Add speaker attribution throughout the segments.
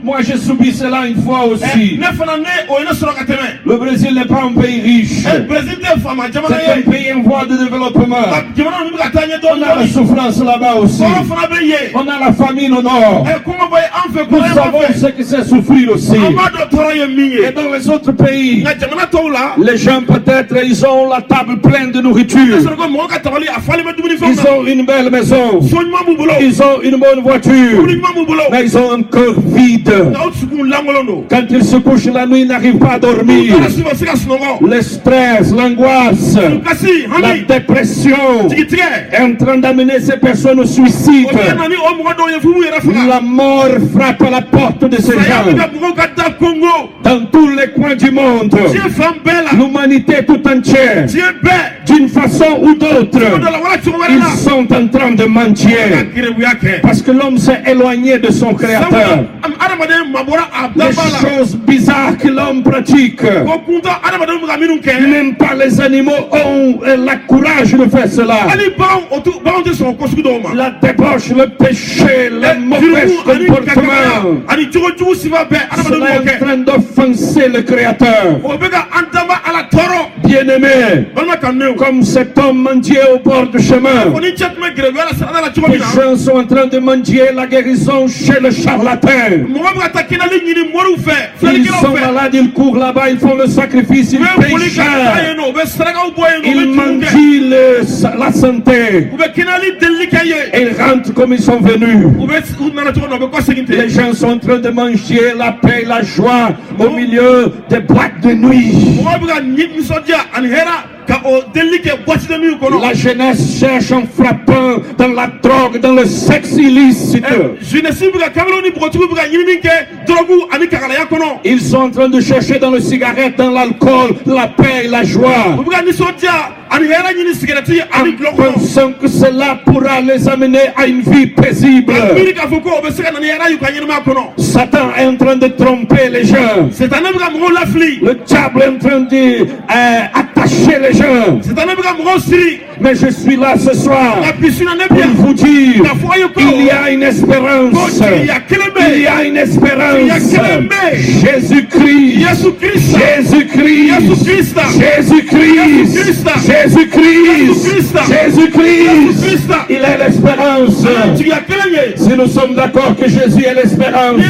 Speaker 1: Moi j'ai subi cela une fois aussi. Le Brésil n'est pas un pays riche. C'est un pays en voie de développement. On a la souffrance là-bas aussi. On a la famine au nord. Nous savons ce que c'est souffrir aussi. Et dans les autres pays, les gens peut-être ils ont la table pleine de nourriture. Ils ont une belle maison. Ils ont une bonne voiture. Mais ils ont un cœur vide. Quand ils se couchent la nuit, ils n'arrivent pas à dormir. Le stress, l'angoisse, la dépression est en train d'amener ces personnes au suicide. La mort frappe à la porte de ces gens. Dans tous les coins du monde, l'humanité tout entière, d'une façon ou d'autre, ils sont en train de mentir. Parce que l'homme s'est éloigné de son créateur. Les choses bizarres que l'homme pratique, même pas les animaux ont le courage de faire cela. La débauche, le péché, le mauvais comportement, cela est en train d'offenser le créateur. Bien-aimé, comme cet homme mendiait au bord du chemin, les gens sont en train de mendier la guérison chez le charlatan. Ils sont malades, ils courent là-bas, ils font le sacrifice, ils payent cher. Ils mendient la santé. Et ils rentrent comme ils sont venus. Les gens sont en train de manger la paix, la joie au milieu des boîtes de nuit. La jeunesse cherche en frappant dans la drogue, dans le sexe illicite. Ils sont en train de chercher dans le cigarette, dans l'alcool, la paix et la joie. En pensant que cela pourra les amener à une vie paisible. Satan est en train de tromper les gens. Le diable est en train d'attacher les gens. Mais je suis là ce soir pour vous dire il y a une espérance. Il y a une espérance. Jésus-Christ. Jésus-Christ. Jésus-Christ. Jésus-Christ. Jésus-Christ. Il est l'espérance. Si nous sommes d'accord que Jésus est l'espérance,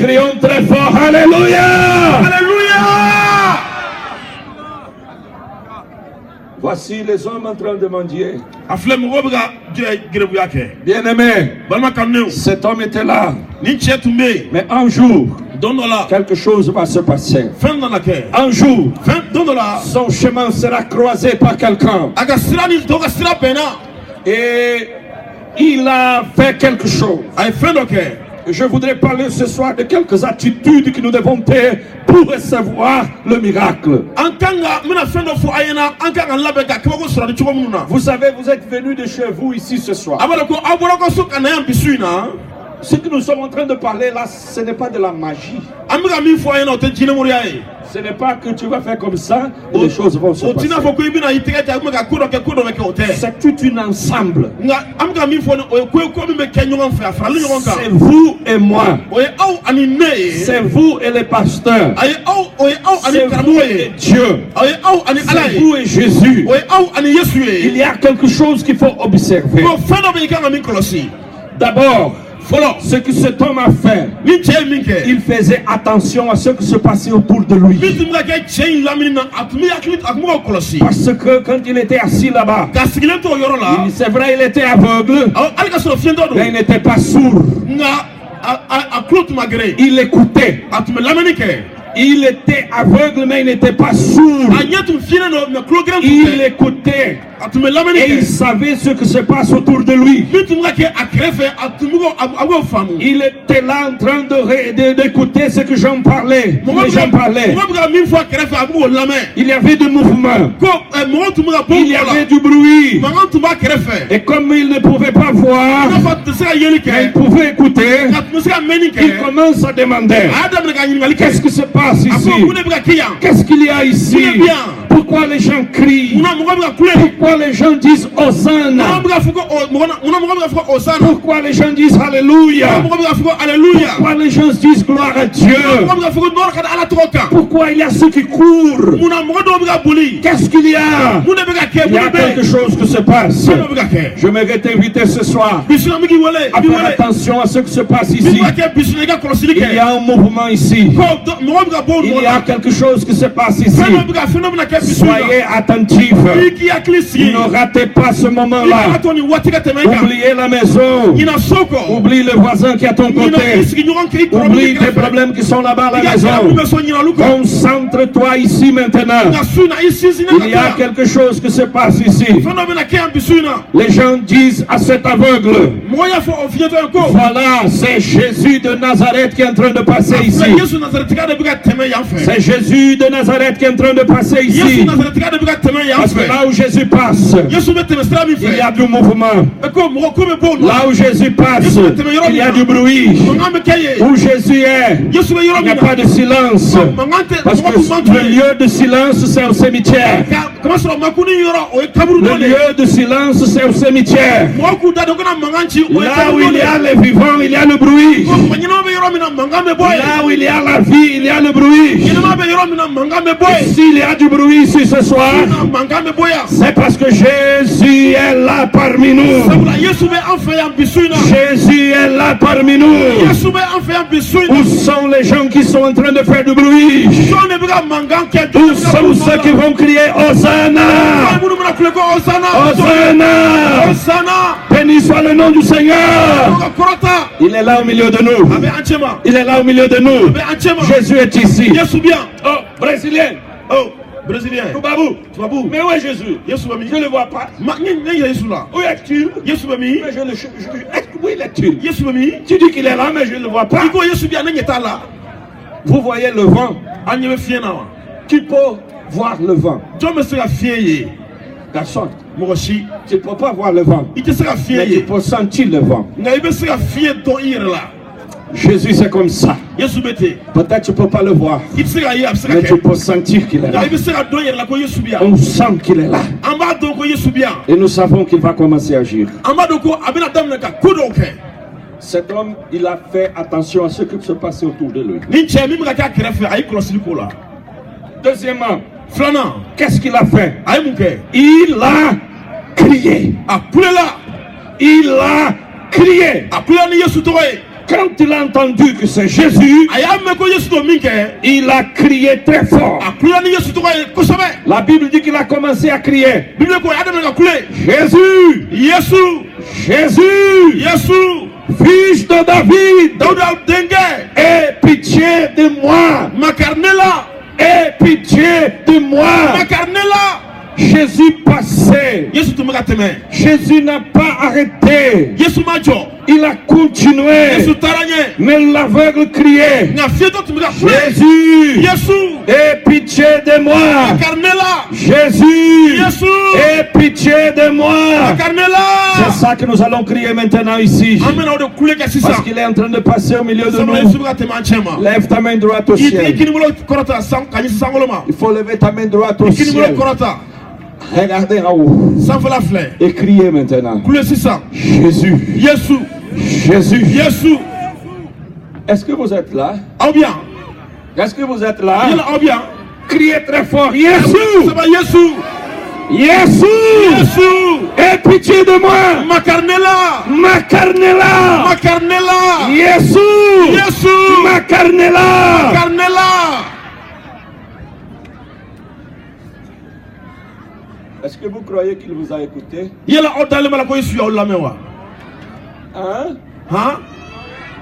Speaker 1: crions très fort Alléluia. Alléluia. Voici les hommes en train de mendier. Bien-aimé, cet homme était là. Mais un jour, quelque chose va se passer. Un jour, son chemin sera croisé par quelqu'un. Et il a fait quelque chose. Je voudrais parler ce soir de quelques attitudes que nous devons faire pour recevoir le miracle. Vous savez, vous êtes venus de chez vous ici ce soir. Ce que nous sommes en train de parler là, ce n'est pas de la magie. Ce n'est pas que tu vas faire comme ça et les choses vont se passer. C'est tout un ensemble. C'est vous et moi. C'est vous et les pasteurs. C'est vous et Dieu. C'est vous et Jésus. Il y a quelque chose qu'il faut observer. D'abord, ce que cet homme a fait, il faisait attention à ce qui se passait autour de lui. Parce que quand il était assis là-bas, c'est vrai, il était aveugle, mais il n'était pas sourd. Il écoutait. Il était aveugle, mais il n'était pas sourd. Il écoutait. Et il savait ce qui se passe autour de lui. Il était là en train d'écouter ce que j'en parlais. Il y avait du mouvement. Il y avait du bruit. Et comme il ne pouvait pas voir, il pouvait écouter. Il commence à demander: qu'est-ce qui se passe ici? Qu'est-ce qu'il y a ici? Pourquoi les gens crient? Pourquoi les gens disent Hosanna? Pourquoi les gens disent Alléluia? Pourquoi les gens disent gloire à Dieu? Pourquoi il y a ceux qui courent? Qu'est-ce qu'il y a? Il y a quelque chose qui se passe. Je m'aimerais t'inviter ce soir à faire attention à ce qui se passe ici. Il y a un mouvement ici. Il y a quelque chose qui se passe ici. Soyez attentifs. Ne ratez pas ce moment-là. Oubliez la maison. Oublie le voisin qui est à ton côté. Oublie les problèmes qui sont là-bas à la maison. Concentre-toi ici maintenant. Il y a quelque chose qui se passe ici. Les gens disent à cet aveugle, voilà, c'est Jésus de Nazareth qui est en train de passer ici. C'est Jésus de Nazareth qui est en train de passer ici. Parce que là où Jésus passe, il y a du mouvement. Là où Jésus passe, il y a du bruit. Où Jésus est, il n'y a pas de silence. Parce que le lieu de silence, c'est au cimetière. Le lieu de silence, c'est au cimetière. Là où il y a les vivants, il y a le bruit. Là où il y a la vie, il y a le bruit. Et s'il y a du bruit ici ce soir, c'est parce que Jésus est là parmi nous. Jésus est là parmi nous. Où sont les gens qui sont en train de faire du bruit? Où sont ceux qui vont crier Hosanna? Hosanna! Béni soit le nom du Seigneur. Il est là au milieu de nous. Il est là au milieu de nous. Jésus est ici. Oh, Brésilien. Oh, Brésilien. Mais où est Jésus? Je ne le vois pas. Où est-il? Où est-il? Tu dis qu'il est là, mais je ne le vois pas. Vous voyez le vent. Tu peux voir le vent. Garçon, tu ne peux pas voir le vent, mais tu peux sentir le vent. Jésus c'est comme ça. Peut-être tu ne peux pas le voir, mais tu peux sentir qu'il est là. On sent qu'il est là. Et nous savons qu'il va commencer à agir. Cet homme, il a fait attention à ce qui se passait autour de lui. Deuxièmement, qu'est-ce qu'il a fait? Il a crié. Il a crié. Quand il a entendu que c'est Jésus, il a crié très fort. La Bible dit qu'il a commencé à crier. Jésus, Jésus, fils de David, aie pitié de moi. Aie pitié de moi. Jésus passait. Jésus n'a pas arrêté. Il a continué. Mais l'aveugle criait, Jésus, aie pitié de moi. Jésus, aie pitié de moi. C'est ça que nous allons crier maintenant ici. Parce qu'il est en train de passer au milieu de nous. Lève ta main droite au ciel. Il faut lever ta main droite au ciel. Regardez en haut. Et criez maintenant. Jésus. Jésus. Est-ce que vous êtes là? Est-ce que vous êtes là? Criez très fort. Jésus. Aie pitié de moi. Macarnela. Jésus. Macarnela. Est-ce que vous croyez qu'il vous a écouté? Hein?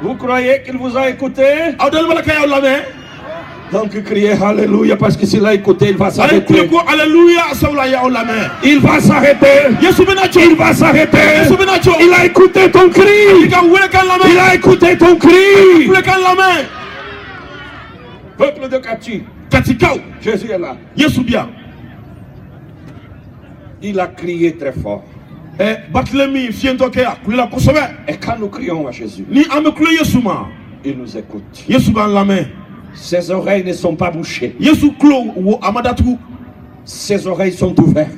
Speaker 1: Vous croyez qu'il vous a écouté? Donc criez Alléluia, parce que s'il a écouté, il va s'arrêter. Il va s'arrêter. Il a écouté ton cri. Il a écouté ton cri. Peuple de Kati. Jésus est là. Il a crié très fort. Et quand nous crions à Jésus, il nous écoute. Ses oreilles ne sont pas bouchées.
Speaker 2: Ses oreilles sont ouvertes.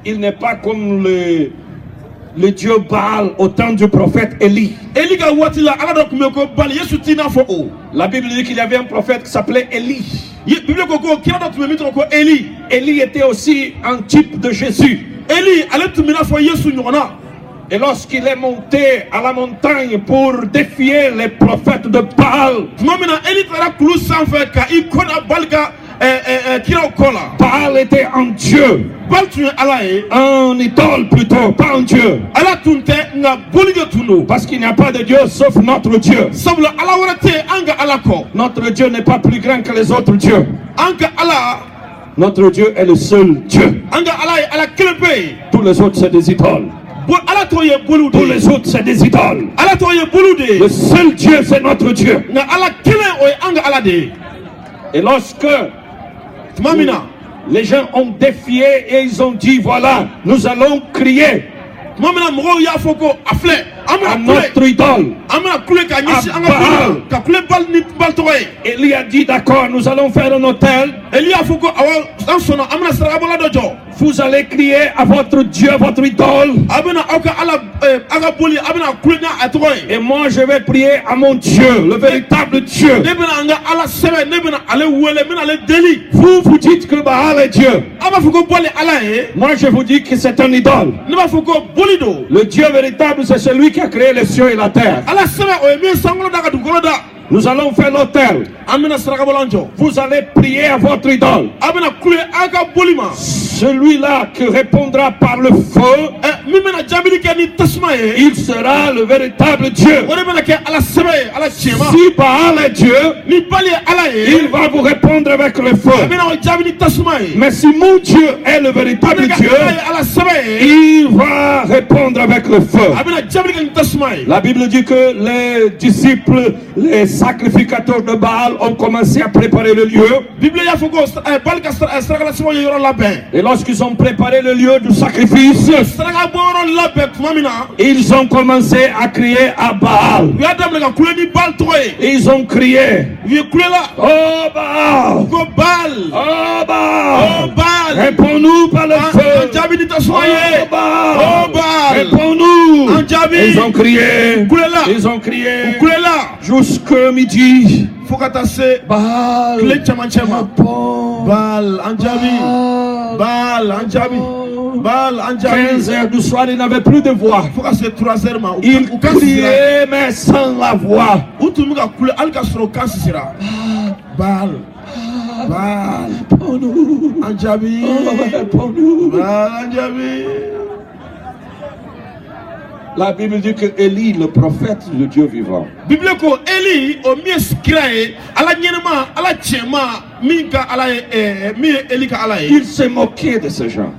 Speaker 2: Il n'est pas comme le Dieu Baal au temps du prophète Élie. La Bible dit qu'il y avait un prophète qui s'appelait Élie. Élie était aussi un type de Jésus. Et lorsqu'il est monté à la montagne pour défier les prophètes de Baal, Baal était un dieu, un idole plutôt, pas un dieu. Parce qu'il n'y a pas de Dieu sauf notre Dieu. Notre Dieu n'est pas plus grand que les autres dieux. Notre Dieu est le seul Dieu. Tous les autres c'est des idoles. Tous les autres c'est des idoles. Le seul Dieu c'est notre Dieu. Et lorsque les gens ont défié et ils ont dit voilà, nous allons crier à notre idole, à Baal. Élie a dit d'accord, nous allons faire un autel. Vous allez crier à votre Dieu, à votre idole. Et moi je vais prier à mon Dieu, le véritable Dieu. Vous vous dites que Baal est Dieu. Moi je vous dis que c'est un idole. Le Dieu véritable c'est celui qui a créé les cieux et la terre. Nous allons faire l'autel. Vous allez prier à votre idole. Celui-là qui répondra par le feu, il sera le véritable Dieu. Si Baal est Dieu, il va vous répondre avec le feu. Mais si mon Dieu est le véritable Dieu, il va répondre avec le feu. La Bible dit que les disciples, les sacrificateurs de Baal ont commencé à préparer le lieu. Et lorsqu'ils ont préparé le lieu du sacrifice, ils ont commencé à crier à Baal. Et ils ont crié, oh Baal, oh Baal, réponds-nous par le feu. Oh Baal, réponds-nous. Et ils ont crié, jusqu'à midi. Baal, Baal, 15 heures du soir, il n'avait plus de voix. Il criait mais sans la voix. Baal, réponds-nous. La Bible dit que Élie, le prophète, le Dieu vivant, il s'est moqué de ces gens.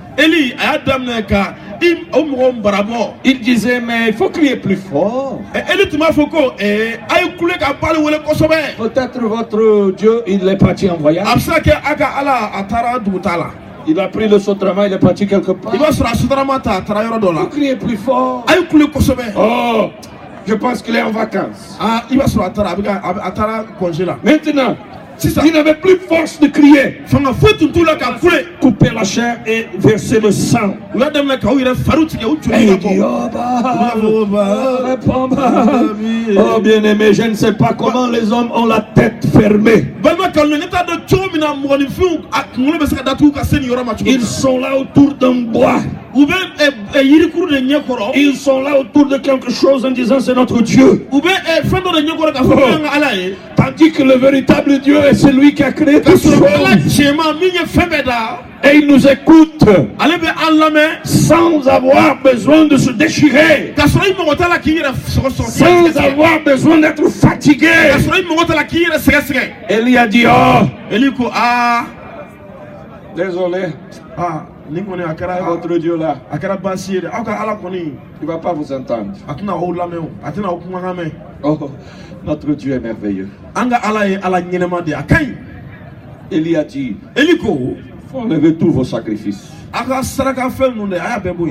Speaker 2: Il disait mais il faut crier plus fort. Peut-être votre Dieu il est parti en voyage. Il a pris le sotrama, il est parti quelque part. Vous criez plus fort. Oh, je pense qu'il est en vacances. Maintenant, il n'avait plus force de crier. Couper la chair et verser le sang. Et il dit, oh Baal, oh bien-aimé, je ne sais pas comment les hommes ont la tête fermée. Ils sont là autour d'un bois. Ils sont là autour de quelque chose en disant c'est notre Dieu. Tandis que le véritable Dieu est celui qui a créé toutes choses. Et il nous écoute sans avoir besoin de se déchirer, sans avoir besoin d'être fatigué. Élie a dit oh, désolé, votre Dieu là, il ne va pas vous entendre. Oh, notre Dieu est merveilleux. Élie a dit, faut enlever tous vos sacrifices.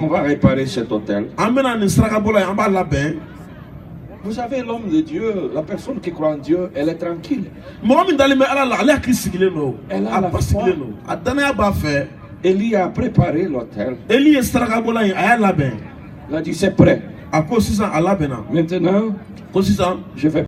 Speaker 2: On va réparer cet hôtel. Vous savez, l'homme de Dieu, la personne qui croit en Dieu, elle est tranquille. Elle a la foi. Élie a préparé l'autel. Il a dit c'est prêt. Maintenant, je vais